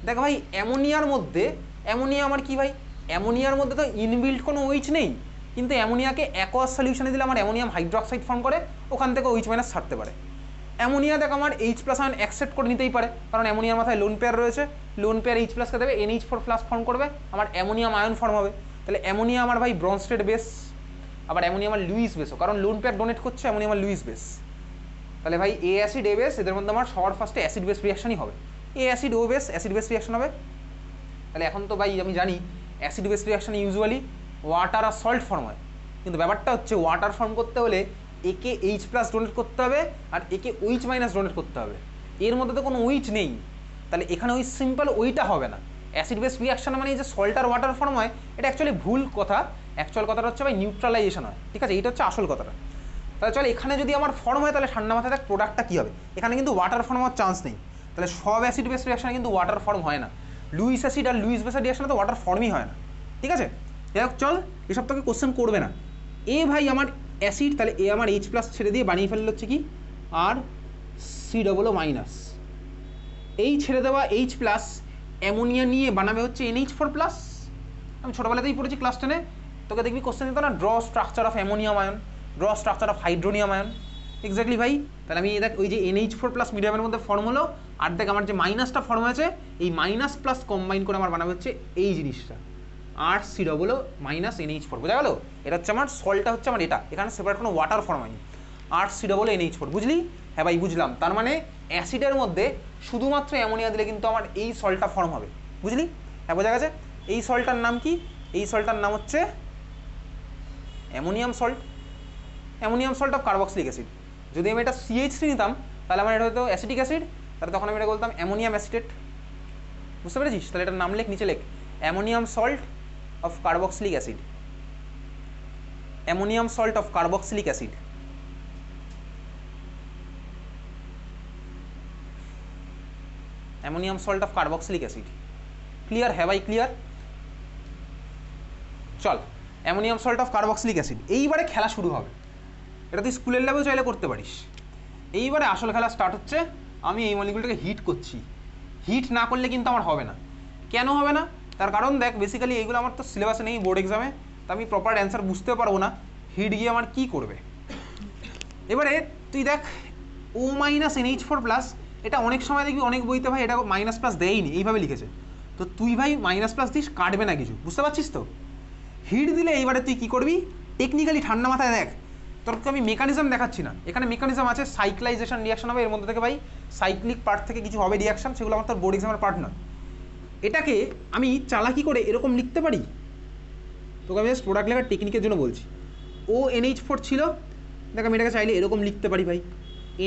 দেখ ভাই, অ্যামোনিয়ার মধ্যে, অ্যামোনিয়া আমার কি ভাই? অ্যামোনিয়ার মধ্যে তো ইনবিল্ট কোনো OH নেই, কিন্তু অ্যামোনিয়াকে অ্যাকোয়াস সলিউশনে দিলে আমার অ্যামোনিয়াম হাইড্রোক্সাইড ফর্ম করে, ওখান থেকে OH- ছাড়তে পারে। অ্যামোনিয়া দেখ আমার H+ আয়ন অ্যাকসেপ্ট করে নিতেই পারে, কারণ অ্যামোনিয়ার মাথায় লোন পেয়ার রয়েছে, লোন পেয়ার H+কে দেবে, NH4+ ফর্ম করবে, আমার অ্যামোনিয়াম আয়ন ফর্ম হবে। তাহলে অ্যামোনিয়া আমার ভাই ব্রনস্টেড বেস, আবার অ্যামোনিয়া আমার লুইস বেসও, কারণ লোন পেয়ার ডোনেট করছে, অ্যামোনিয়া আমার লুইস বেস। তাহলে ভাই এ অ্যাসিড এ বেস, এদের মধ্যে আমার সবার ফার্স্টে অ্যাসিড বেস রিয়াকশনই হবে। এ অ্যাসিড ও বেস, অ্যাসিড বেস রিয়াকশন হবে। তাহলে এখন তো ভাই আমি জানি অ্যাসিড বেস রিয়াকশনে ইউজুয়ালি ওয়াটার আর সল্ট ফর্ম হয়, কিন্তু ব্যাপারটা হচ্ছে ওয়াটার ফর্ম করতে হলে একে H+ ডোনেট করতে হবে আর একে OH- ডোনেট করতে হবে। এর মধ্যে তো কোনো OH নেই, তাহলে এখানে ওই সিম্পল ওইটা হবে না। অ্যাসিড বেস রিয়াকশন মানে যে সল্ট আর ওয়াটার ফর্ম হয়, এটা অ্যাকচুয়ালি ভুল কথা। অ্যাকচুয়াল কথাটা হচ্ছে ভাই নিউট্রালাইজেশন হয়, ঠিক আছে? এইটা হচ্ছে আসল কথাটা। তাহলে চল, এখানে যদি আমার ফর্ম হয় তাহলে ঠান্ডা মাথায় দেখ প্রোডাক্টটা কী হবে। এখানে কিন্তু ওয়াটার ফর্ম হওয়ার চান্স নেই, তাহলে সব অ্যাসিড বেস রিয়াকশনে কিন্তু ওয়াটার ফর্ম হয় না। লুইস অ্যাসিড আর লুইস বেসের রিয়াকশনে তো ওয়াটার ফর্মই হয় না, ঠিক আছে? যাই চল, এসব তোকে কোশ্চেন করবে না। এ ভাই আমার অ্যাসিড, তাহলে এ আমার H+ ছেড়ে দিয়ে বানিয়ে ফেললে হচ্ছে কি আর C+O-। এই ছেড়ে দেওয়া H+ অ্যামোনিয়া নিয়ে বানাবে হচ্ছে NH4+। আমি ছোটোবেলাতেই পড়েছি ক্লাস 10-এ, তোকে দেখবি কোশ্চেন দিত না, draw structure of ammonium ion, draw structure of hydronium ion. Exactly ভাই, তাহলে আমি দেখ ওই যে NH4+ মিডিয়ামের মধ্যে ফর্ম হলো, আর দেখ আমার যে মাইনাসটা ফর্ম হয়েছে, এই মাইনাস+ কম্বাইন করে আমার বানাবে হচ্ছে এই জিনিসটা আর C+- NH4। বোঝা গেল? এটা হচ্ছে আমার সল্টটা হচ্ছে আমার এটা, এখানে সেপারেট কোনো ওয়াটার ফর্ম হয়নি, আর C+NH4। বুঝলি? হ্যাঁ ভাই বুঝলাম। তার মানে অ্যাসিডের মধ্যে শুধুমাত্র অ্যামোনিয়া দিলে কিন্তু আমার এই সল্টটা ফর্ম হবে, বুঝলি? হ্যাঁ বোঝা গেছে। এই সল্টটার নাম কি? এই সল্টটার নাম হচ্ছে ammonium salt, ammonium salt of carboxylic acid. যদি আমি এটা CH3 নিতাম তাহলে আমার এটা হতো অ্যাসিটিক অ্যাসিড, তাহলে তখন আমি এটা বলতাম অ্যামোনিয়াম অ্যাসিটেট। বুঝতে পেরেছিস? তাহলে এটার নাম লেখ, নিচে লেখ ammonium salt of carboxylic acid, ammonium salt of carboxylic acid. Ammonium salt of carboxylic acid. Clear? হ্যাঁ ভাই ক্লিয়ার। চল, ammonium salt of carboxylic acid. এইবারে খেলা শুরু হবে, এটা তুই স্কুলের ল্যাবেও চাইলে করতে পারিস। এইবারে আসল খেলা স্টার্ট হচ্ছে। আমি এই মলিকুলটাকে হিট করছি, হিট না করলে কিন্তু আমার হবে না। কেন হবে না? তার কারণ দেখ, বেসিক্যালি এইগুলো আমার তো সিলেবাসে নেই বোর্ড এক্সামে, তো আমি প্রপার অ্যান্সার বুঝতে পারবো না হিট গিয়ে আমার কী করবে। এবারে তুই দেখ O-NH4+, এটা অনেক সময় দেখবি অনেক বইতে ভাই এটা মাইনাস+ দেয়নি, এইভাবে লিখেছে। তো তুই ভাই মাইনাস+ দিস, কাটবে না কিছু, বুঝতে পারছিস তো? হিট দিলে এইবারে তুই কী করবি টেকনিক্যালি ঠান্ডা মাথায় দেখ, তোরকে আমি মেকানিজম দেখাচ্ছি না, এখানে মেকানিজম আছে, সাইক্লাইজেশন রিয়াকশন হবে, এর মধ্যে থেকে ভাই সাইক্লিক পার্ট থেকে কিছু হবে রিয়াকশন, সেগুলো আমার তোর বোর্ড এক্সামের পার্ট নয়। এটাকে আমি চালাকি করে এরকম লিখতে পারি, তোকে আমি জাস্ট প্রোডাক্ট লেখার টেকনিকের জন্য বলছি। O-NH4 ছিল, দেখ আমি এটাকে চাইলে এরকম লিখতে পারি ভাই,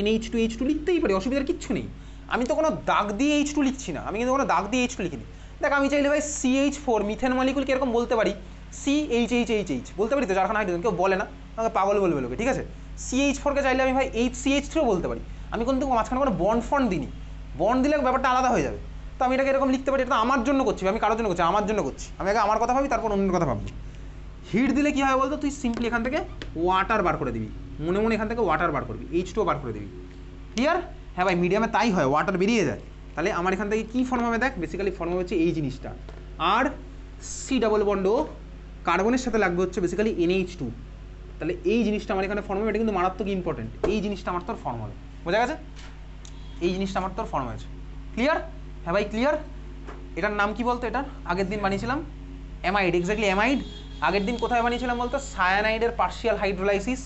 NH2H2 লিখতেই পারি, অসুবিধার কিচ্ছু নেই। আমি তো কোনো দাগ দিয়ে H2 লিখছি না, আমি কিন্তু কোনো দাগ দিয়ে H2 লিখিনি। দেখ আমি চাইলে ভাই CH4 মিথেন মলিকুলকে এরকম বলতে পারি, CHHHH বলতে পারি তো, যার কারণে হাইড্রোজেন, কেউ বলে না, আমাকে পাগল বলবে লোকে, ঠিক আছে? CH4কে চাইলে আমি ভাই HCH3ও বলতে পারি, আমি কিন্তু মাঝখানে কোনো বন্ড ফন্ড দিইনি, বন্ড দিলে ব্যাপারটা আলাদা হয়ে যাবে। তো আমি এটাকে এরকম লিখতে পারি, এটা আমার জন্য করছি, আমি কারোর জন্য করছি, আমার জন্য করছি, আমি আগে আমার কথা ভাবি তারপর অন্যের কথা ভাববি। হিট দিলে কী হয় বলতো, তুই সিম্পলি এখান থেকে ওয়াটার বার করে দিবি, মনে মনে এখান থেকে ওয়াটার বার করবি, H2 বার করে দিবি। ক্লিয়ার? হ্যাঁ ভাই মিডিয়ামে তাই হয়, ওয়াটার বেরিয়ে যায়। তাহলে আমার এখান থেকে কী ফর্ম হবে দেখ, বেসিক্যালি ফর্ম হচ্ছে এই জিনিসটা, আর C+O কার্বনের সাথে লাগবে হচ্ছে বেসিক্যালি NH2। তাহলে এই জিনিসটা আমার এখানে ফর্ম হবে, এটা কিন্তু মারাত্মক ইম্পর্টেন্ট, এই জিনিসটা আমার তোর ফর্ম হবে, বোঝা গেছে? এই জিনিসটা আমার তোর ফর্ম হয়েছে। ক্লিয়ার? হ্যাঁ ভাই ক্লিয়ার। এটার নাম কি বলতো? এটার আগের দিন বানিয়েছিলাম অ্যামাইড, এক্স্যাক্টলি অ্যামাইড। আগের দিন কোথায় বানিয়েছিলাম বলতো, সায়ানাইডের পার্শিয়াল হাইড্রোলাইসিস,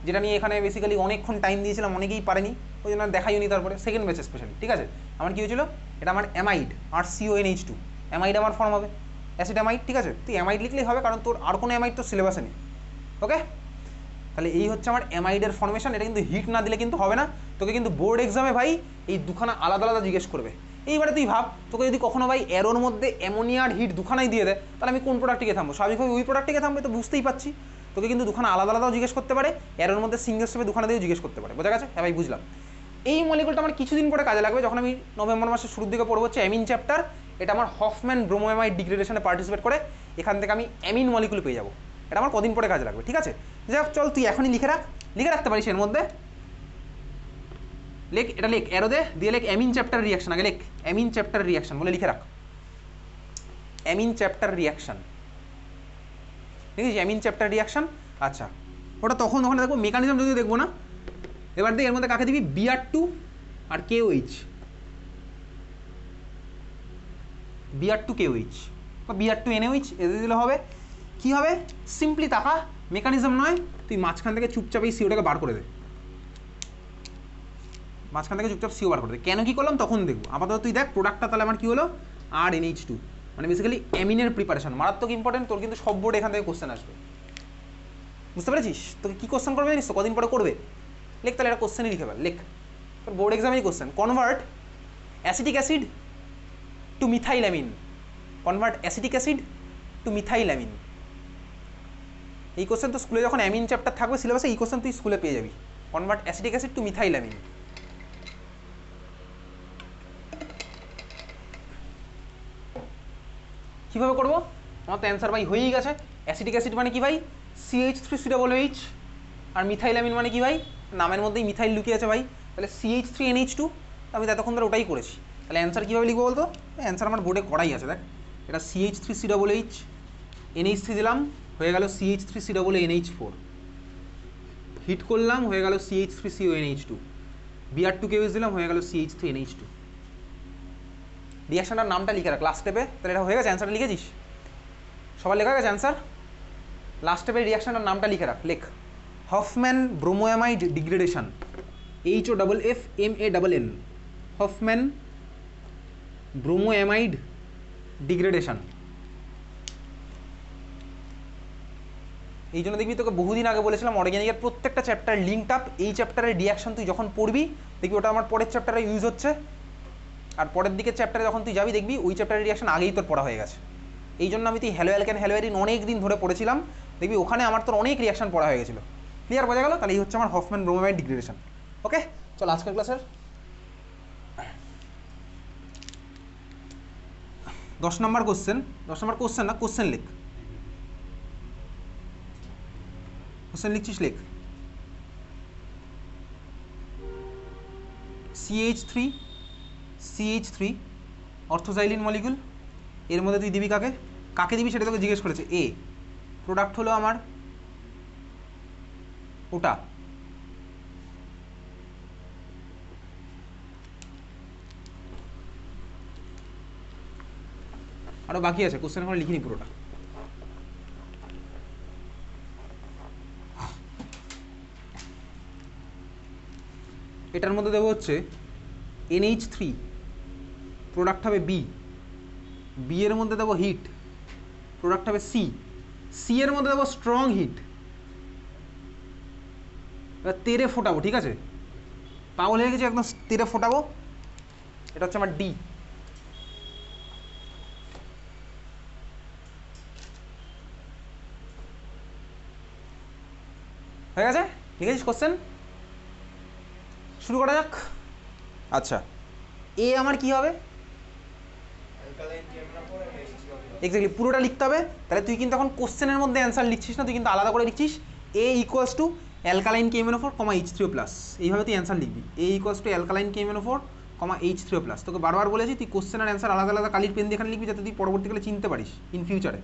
যেটা নিয়ে এখানে বেসিক্যালি অনেকক্ষণ টাইম দিয়েছিলাম, অনেকেই পারেনি, ওই জন্য দেখাইনি তারপরে সেকেন্ড ব্যাচে স্পেশালি। ঠিক আছে, আমার কী হয়েছিল, এটা আমার অ্যামাইড আর CONH2, অ্যামাইড আমার ফর্ম হবে অ্যাসিড অ্যামাইড। ঠিক আছে, তুই অ্যামাইড লিখলেই হবে, কারণ তোর আর কোনো অ্যামাইড তোর সিলেবাসে নেই। ওকে, তাহলে এই হচ্ছে আমার অ্যামাইডের ফর্মেশন। এটা কিন্তু হিট না দিলে কিন্তু হবে না, তোকে কিন্তু বোর্ড এক্সামে ভাই এই দুখানা আলাদা আলাদা জিজ্ঞেস করবে। এইবারে তুই ভাব, তোকে যদি কখনো ভাই অ্যারোর মধ্যে অ্যামোনিয়া আর হিট দুখানাই দিয়ে দেয়, তাহলে আমি কোন প্রোডাক্টটিকে থামবো? স্বাভাবিকভাবে ওই প্রোডাক্টটিকে থামবে, তো বুঝতেই পারছি। তোকে কিন্তু দুখানা আলাদা আলাদাও জিজ্ঞেস করতে পারে, অ্যারোর মধ্যে সিঙ্গেল স্টেপে দুখানা দিয়েও জিজ্ঞেস করতে পারে। বোঝা গেছে? হ্যাঁ ভাই বুঝলাম। এই মলিকুলটা আমার কিছুদিন পরে কাজে লাগবে, যখন আমি নভেম্বর মাসের শুরুর দিকে পড়বো হচ্ছে অ্যামিন চ্যাপ্টার। এটা আমার হফম্যান ব্রোমোঅ্যামাইড ডিগ্রেডেশনে পার্টিসিপেট করে এখান থেকে আমি অ্যামিন মলিকুল পেয়ে যাবো। এটা আমার কদিন পরে কাজে লাগবে। ঠিক আছে, যাই হোক, চল তুই এখনই লিখে রাখতে পারিস এর মধ্যে। লেখ, এটা লেখ, অ্যারো দিয়ে লেখ অ্যামিন চ্যাপ্টার রিয়াকশন। আগে লেখ অ্যামিন চ্যাপ্টার রিয়াকশন বলে লিখে রাখ, অ্যামিন চ্যাপ্টার রিয়াকশন। ঠিক আছে, অ্যামিন চ্যাপ্টার রিয়াকশন। আচ্ছা, ওটা তখন ওখানে দেখবো, মেকানিজম যদি দেখবো না। এবার দেখ এর মধ্যে কাকে দিবি, Br2 আর KOH, Br2 KOH বা Br2 NaOH এদের দিলে হবে। কী হবে, সিম্পলি তাকা, মেকানিজম নয়, তুই মাঝখান থেকে চুপচাপ এই সিওটাকে বার করে দে, মাঝখান থেকে চুপচাপ সিও বার করে দে। কেন কী করলাম তখন দেখবো, আপাতত তুই দেখ প্রোডাক্টটা তাহলে আমার কী হলো, RNH2, মানে বেসিক্যালি অ্যামিনের প্রিপারেশন। মারাত্মক ইম্পর্টেন্ট, তোর কিন্তু সব বোর্ডে এখান থেকে কোশ্চেন আসবে, বুঝতে পেরেছিস? তোকে কী কোশ্চেন করবে জানিস তো, কদিন পরে করবে। লেখ তাহলে এটা কোশ্চেনই লিখে ফেল, লেখ, তোর বোর্ড এক্সামেরই question. Convert acetic acid to methylamine, convert acetic acid to methylamine. এই কোশ্চেন তো স্কুলে যখন অ্যামিন চ্যাপ্টার থাকবে সিলেবাসে, এই কোশ্চেন তুই স্কুলে পেয়ে যাবি, কনভার্ট অ্যাসিটিক অ্যাসিড টু মিথাইলামিন। কীভাবে করবো, আমার তো অ্যান্সার ভাই হয়েই গেছে। অ্যাসিটিক অ্যাসিড মানে কি ভাই, CH3COOH, আর মিথাইলামিন মানে কি ভাই, নামের মধ্যেই মিথাইল লুকিয়ে আছে ভাই, তাহলে CH3NH2। আমি তো এতক্ষণ ধরে ওটাই করেছি। তাহলে অ্যান্সার কীভাবে লিখবো বলতো, অ্যান্সার আমার বোর্ডে করাই আছে, দেখ এটা CH3COOH, NH3 দিলাম, হয়ে গেল CH3COONH4, হিট করলাম, হয়ে গেল CH3CONH2, Br2 KOH দিলাম, হয়ে গেল CH3NH2। রিয়াকশনটার নামটা লিখে রাখ লাস্ট স্টেপে, তাহলে এটা হয়ে গেছে, অ্যান্সারটা লিখেছিস, সবার লেখা গেছে অ্যান্সার। লাস্ট স্টেপে রিয়াকশনটার নামটা লিখে রাখ, লেখ Hofmann bromamide degradation, HOFFMANN, Hofmann bromamide degradation. এই জন্য দেখবি তোকে বহুদিন আগে বলেছিলাম অর্গানিকের প্রত্যেকটা চ্যাপ্টার লিঙ্কড আপ, এই চ্যাপ্টারের রিয়াকশন তুই যখন পড়বি দেখবি ওটা আমার পরের চ্যাপ্টারে ইউজ হচ্ছে, আর পরের দিকের চ্যাপ্টারে যখন তুই যাবি দেখবি ওই চ্যাপ্টারের রিয়াকশন আগেই তোর পড়া হয়ে গেছে। এই জন্য আমি তুই হ্যালো অ্যালকেন হ্যালো অ্যারিন অনেক দিন ধরে পড়েছিলাম, দেখবি ওখানে আমার তোর অনেক রিয়াকশন পড়া হয়ে গেছিলো। ক্লিয়ার, বোঝা গেল? তাহলে এই হচ্ছে আমার হফম্যান ব্রোমোঅ্যামাইড ডিগ্রেডেশন। ওকে, চল আজকের ক্লাসের 10 নম্বর কোশ্চেন, 10 নম্বর কোশ্চেন না, কোশ্চেন লিখ, কোশ্চেন লিখছিস লিখ। CH3 অর্থোজাইলিন মলিকুল, এর মধ্যে তুই দিবি কাকে, কাকে দিবি সেটা তোকে জিজ্ঞেস করেছে। এ প্রোডাক্ট হলো আমার ওটা, আরও বাকি আছে কোশ্চেন এখন লিখিনি পুরোটা। এটার মধ্যে দেবো হচ্ছে NH3, প্রোডাক্ট হবে বি এর মধ্যে দেবো হিট, প্রোডাক্ট হবে সি এর মধ্যে দেবো স্ট্রং হিট, এবার তেরে ফোটাবো। ঠিক আছে, পাগল হয়ে গেছে একদম, তেরে ফোটাবো। এটা হচ্ছে আমার ডি। হয়ে গেছে, লিখেছিস কোশ্চেন, শুরু করা যাক। আচ্ছা, এ আমার কি হবে, এক্স্যাক্টলি পুরোটা লিখতে হবে। তাহলে তুই কিন্তু এখন কোশ্চেনের মধ্যে অ্যান্সার লিখছিস না, তুই কিন্তু আলাদা করে লিখছিস A = অ্যালকালাইন KMnO4, H3O+, এইভাবে তুই অ্যান্সার লিখবি। A = alkaline KMnO4, H3O+। তোকে বারবার বলেছি তুই কোশ্চেন আর অ্যান্সার আলাদা আলাদা কালির পেন দিয়ে এখানে লিখবি, যাতে তুই পরবর্তীকালে চিনতে পারিস ইন ফিউচারে।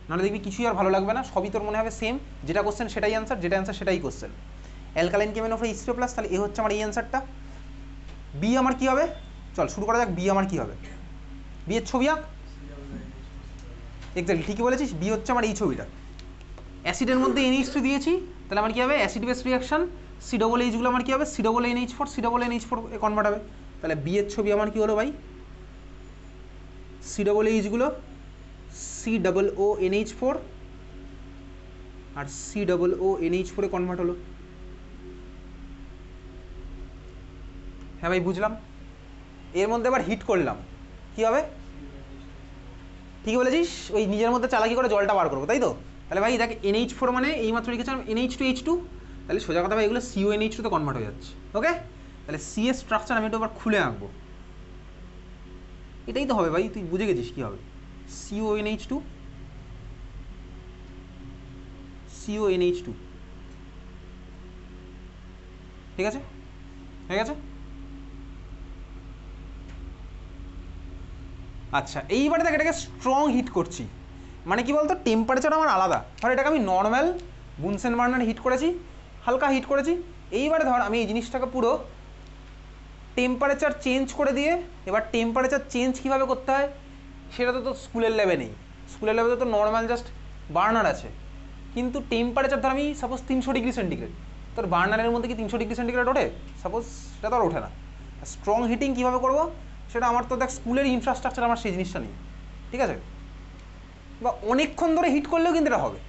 নাহলে দেখবি কিছুই আর ভালো লাগবে না, সবই তোর মনে হবে সেম, যেটা কোশ্চেন সেটাই অ্যান্সার, যেটা অ্যান্সার সেটাই কোশ্চেন। অ্যালকালাইন KMnO4 H3O+, তাহলে এ হচ্ছে আমার এই অ্যান্সারটা। বি আমার কি হবে, চল শুরু করা যাক। বি আমার কি হবে, বি এর ছবি আঁক। এক্স্যাক্টলি ঠিকই বলেছিস, বি হচ্ছে আমার এই ছবিটা। অ্যাসিডের মধ্যে NH3 দিয়েছি, তাহলে আমার কী হবে অ্যাসিড বেস রিয়াকশন COOHগুলো আমার কী হবে COONH4 COONH4 এ কনভার্ট হবে। তাহলে বি এর ছবি আমার কী হলো ভাই COOHগুলো COONH4 আর COONH4 এ কনভার্ট হলো। হ্যাঁ ভাই বুঝলাম। এর মধ্যে আবার হিট করলাম কী হবে, ঠিক বলেছিস, ওই নিজের মধ্যে চালাকি করে জলটা বার করবো, তাই তো? তাহলে ভাই দেখ NH4 মানে এইমাত্র লিখেছিলাম NH2H2, তাহলে সোজা কথা ভাই এগুলো CONH2 তে কনভার্ট হয়ে যাচ্ছে। ওকে, তাহলে সি এর স্ট্রাকচার আমি একটু আবার খুলে আঁকবো, এটাই তো হবে ভাই, তুই বুঝে গেছিস কী হবে CONH2 CONH2, ঠিক আছে, হয়ে গেছে। আচ্ছা এইবারে দেখ এটাকে স্ট্রং হিট করছি, মানে কি বলতো টেম্পারেচার আমার আলাদা, ধর এটাকে আমি নর্মাল বুনসেন বার্নারে হিট করেছি, হালকা হিট করেছি। এইবারে ধর আমি এই জিনিসটাকে পুরো টেম্পারেচার চেঞ্জ করে দিয়ে, এবার টেম্পারেচার চেঞ্জ কীভাবে করতে হয় সেটা তো তোর স্কুলের ল্যাবে নেই, স্কুলের ল্যাবে তো নর্মাল জাস্ট বার্নার আছে, কিন্তু টেম্পারেচার ধর আমি সাপোজ 300 ডিগ্রি সেন্টিগ্রেড, তোর বার্নারের মধ্যে কি 300 ডিগ্রি সেন্টিগ্রেড ওঠে? সাপোজ সেটা তো আর ওঠে না। স্ট্রং হিটিং কীভাবে করবো সেটা আমার তো দেখ স্কুলের ইনফ্রাস্ট্রাকচার আমার সেই জিনিসটা নেই, ঠিক আছে? বা অনেকক্ষণ ধরে হিট করলেও কিন্তু এটা হবে,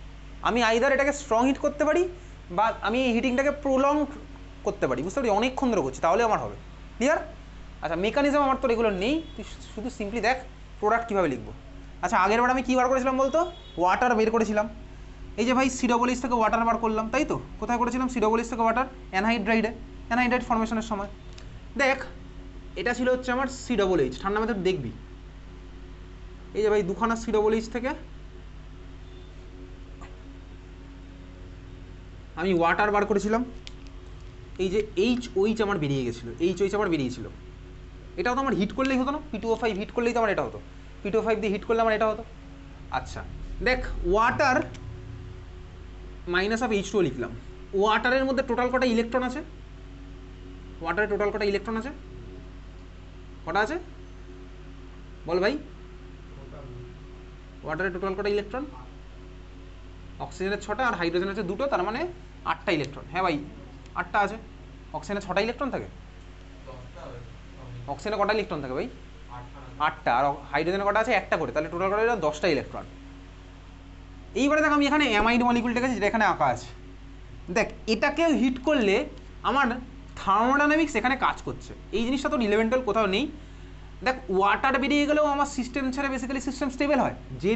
আমি আইদার এটাকে স্ট্রং হিট করতে পারি বা আমি এই হিটিংটাকে প্রলং করতে পারি, বুঝতে পারি, অনেকক্ষণ ধরে করছি তাহলে আমার হবে। ক্লিয়ার? আচ্ছা মেকানিজম আমার তো এগুলো নেই, তুই শুধু সিম্পলি দেখ প্রোডাক্ট কীভাবে লিখবো। আচ্ছা আগের বার আমি কী বার করেছিলাম বলতো, ওয়াটার বের করেছিলাম, এই যে ভাই COOH থেকে ওয়াটার বার করলাম, তাই তো? কোথায় করেছিলাম COOH থেকে ওয়াটার? অ্যানহাইড্রাইড ফর্মেশনের সময়। দেখ এটা ছিল হচ্ছে আমার COOH, ঠান্ডা মেথড দেখবি, এই যে ভাই দুখানা COOH থেকে আমি ওয়াটার বার করেছিলাম, এই যে HOH আমার বেরিয়ে গেছিলো, HOH আমার বেরিয়েছিল, এটাও তো আমার হিট করলেই হতো না, P2O5 হিট করলেই তো আমার এটা হতো, P2O5 দিয়ে হিট করলে আমার এটা হতো। আচ্ছা দেখ ওয়াটার -H2O লিখলাম, ওয়াটারের মধ্যে টোটাল কটা ইলেকট্রন আছে? ওয়াটারে টোটাল কটা ইলেকট্রন আছে? কটা আছে বল ভাই? ওয়াটারে টোটাল কটা ইলেকট্রন? অক্সিজেনের 6টা আর হাইড্রোজেনের আছে 2টো, তার মানে 8টা ইলেকট্রন। হ্যাঁ ভাই 8টা আছে। অক্সিজেনে 6টা ইলেকট্রন থাকে? অক্সিজেনে কটা ইলেকট্রন থাকে ভাই? 8টা। আর হাইড্রোজেনে কটা আছে? একটা করে, তাহলে টোটাল কটা 10টা ইলেকট্রন। এইবারে দেখ আমি এখানে অ্যামাইড মলিকুলটাকে যেটা এখানে আঁকা আছে, দেখ এটাকে হিট করলে আমার থার্মোডাইনামিক্স এখানে কাজ করছে, এই জিনিসটা তো ইলেভেন্টাল কোথাও নেই। দেখ ওয়াটার বেরিয়ে গেলেও আমার সিস্টেম ছেড়ে বেসিক্যালি সিস্টেম স্টেবল হয়, যে